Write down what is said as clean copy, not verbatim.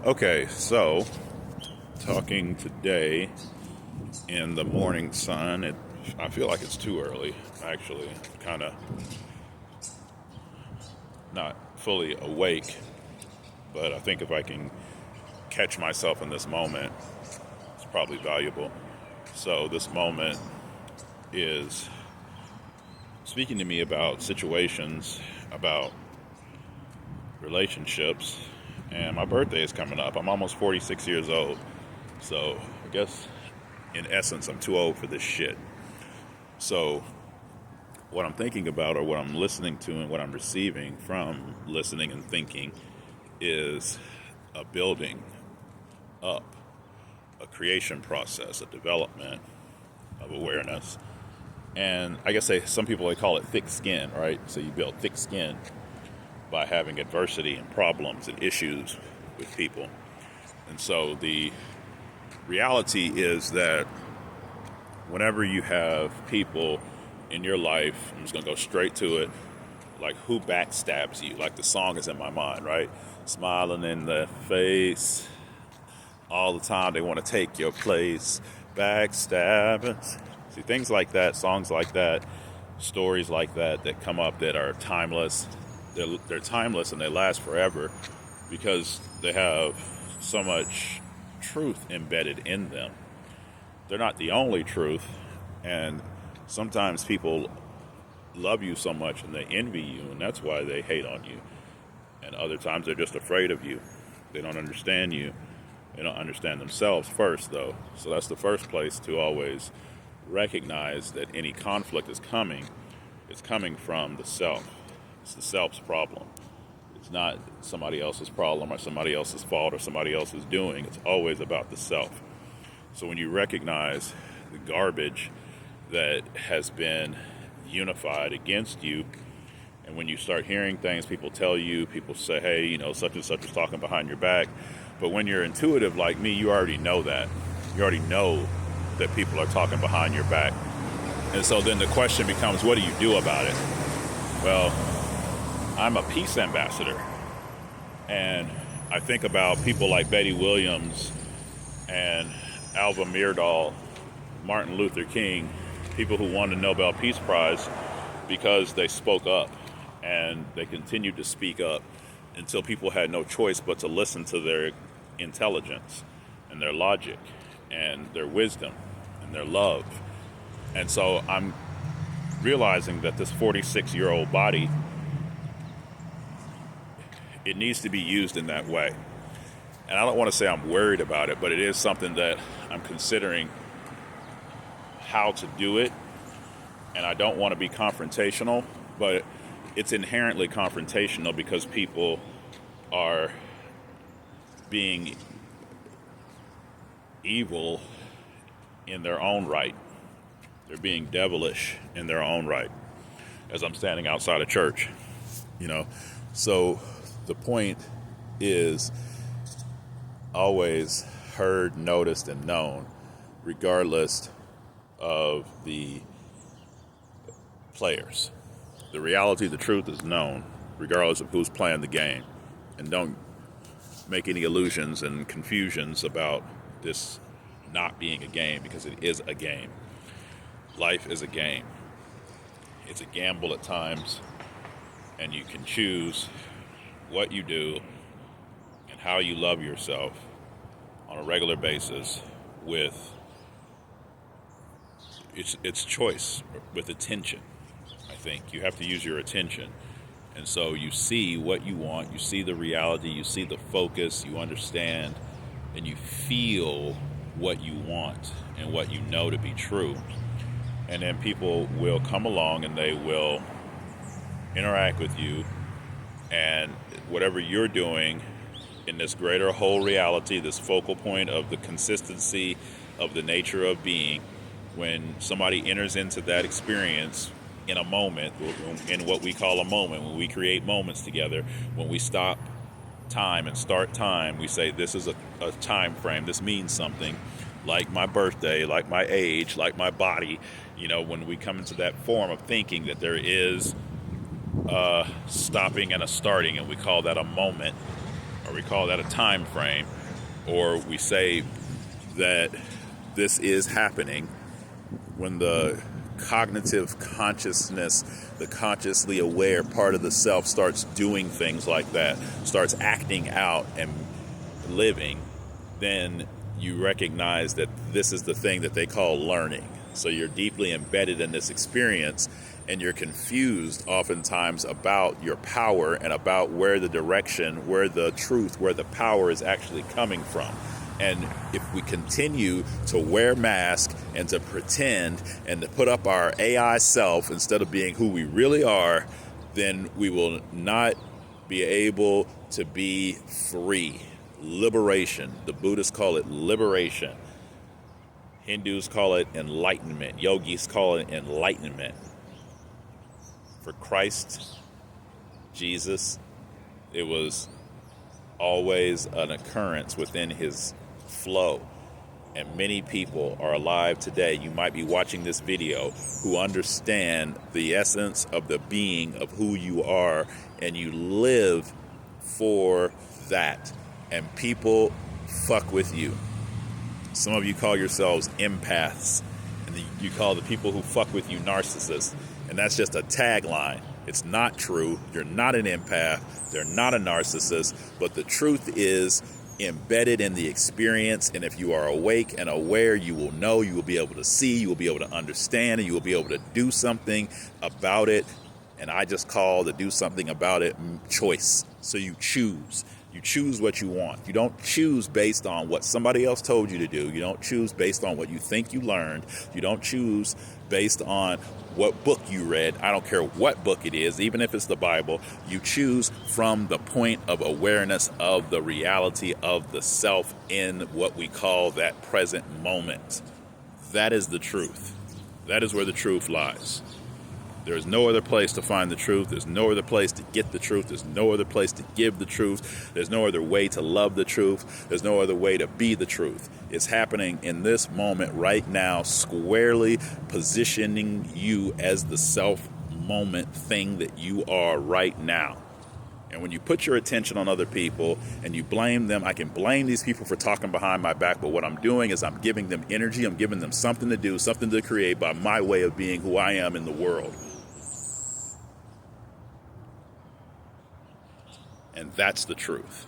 Okay, so talking today in the morning sun. I feel like it's too early, actually. Kind of not fully awake, but I think if I can catch myself in this moment, it's probably valuable. So this moment is speaking to me about situations, about relationships, and my birthday is coming up. I'm almost 46 years old, so I guess in essence I'm too old for this shit. So what I'm thinking about, or what I'm listening to, and what I'm receiving from listening and thinking is a building up, a creation process, a development of awareness. And I guess some people, they call it thick skin, right? So you build thick skin by having adversity and problems and issues with people. And so the reality is that whenever you have people in your life, I'm just going to go straight to it, like who backstabs you, like the song is in my mind, right? Smiling in the face all the time, they want to take your place, backstabbing. See, things like that, songs like that, stories like that come up that are timeless. They're timeless and they last forever because they have so much truth embedded in them. They're not the only truth, and sometimes people love you so much and they envy you, and that's why they hate on you. And other times they're just afraid of you. They don't understand you. They don't understand themselves first, though. So that's the first place to always recognize that any conflict is coming. It's coming from the self. It's the self's problem. It's not somebody else's problem or somebody else's fault or somebody else's doing. It's always about the self. So when you recognize the garbage that has been unified against you, and when you start hearing things people tell you, people say, hey, such and such is talking behind your back. But when you're intuitive like me, you already know that. You already know that people are talking behind your back. And so then the question becomes, what do you do about it? Well, I'm a peace ambassador. And I think about people like Betty Williams and Alva Myrdal, Martin Luther King, people who won the Nobel Peace Prize because they spoke up, and they continued to speak up until people had no choice but to listen to their intelligence and their logic and their wisdom and their love. And so I'm realizing that this 46-year-old body, it needs to be used in that way. And I don't want to say I'm worried about it, but it is something that I'm considering how to do it. And I don't want to be confrontational, but it's inherently confrontational because people are being evil in their own right. They're being devilish in their own right, as I'm standing outside a church, So the point is always heard, noticed, and known, regardless of the players. The reality, the truth is known, regardless of who's playing the game. And don't make any illusions and confusions about this not being a game, because it is a game. Life is a game. It's a gamble at times, and you can choose what you do and how you love yourself on a regular basis with it's choice, with attention. I think you have to use your attention. And so you see what you want, you see the reality, you see the focus, you understand, and you feel what you want and what you know to be true. And then people will come along and they will interact with you, and whatever you're doing in this greater whole reality, this focal point of the consistency of the nature of being, when somebody enters into that experience in a moment, in what we call a moment, when we create moments together, when we stop time and start time, we say this is a time frame, this means something, like my birthday, like my age, like my body. When we come into that form of thinking that there is a stopping and a starting, and we call that a moment, or we call that a time frame, or we say that this is happening when the cognitive consciousness, the consciously aware part of the self starts doing things like that, starts acting out and living, then you recognize that this is the thing that they call learning. So you're deeply embedded in this experience, and you're confused oftentimes about your power and about where the direction, where the truth, where the power is actually coming from. And if we continue to wear masks and to pretend and to put up our AI self instead of being who we really are, then we will not be able to be free. Liberation. The Buddhists call it liberation. Hindus call it enlightenment. Yogis call it enlightenment. For Christ, Jesus, it was always an occurrence within his flow. And many people are alive today. You might be watching this video who understand the essence of the being of who you are, and you live for that. And people fuck with you. Some of you call yourselves empaths, and you call the people who fuck with you narcissists. And that's just a tagline. It's not true. You're not an empath. They're not a narcissist. But the truth is embedded in the experience. And if you are awake and aware, you will know, you will be able to see, you will be able to understand, and you will be able to do something about it. And I just call the do something about it choice. So you choose. You choose what you want. You don't choose based on what somebody else told you to do. You don't choose based on what you think you learned. You don't choose based on what book you read. I don't care what book it is, even if it's the Bible. You choose from the point of awareness of the reality of the self in what we call that present moment. That is the truth. That is where the truth lies. There is no other place to find the truth. There's no other place to get the truth. There's no other place to give the truth. There's no other way to love the truth. There's no other way to be the truth. It's happening in this moment right now, squarely positioning you as the self-moment thing that you are right now. And when you put your attention on other people and you blame them, I can blame these people for talking behind my back, but what I'm doing is I'm giving them energy. I'm giving them something to do, something to create by my way of being who I am in the world. And that's the truth.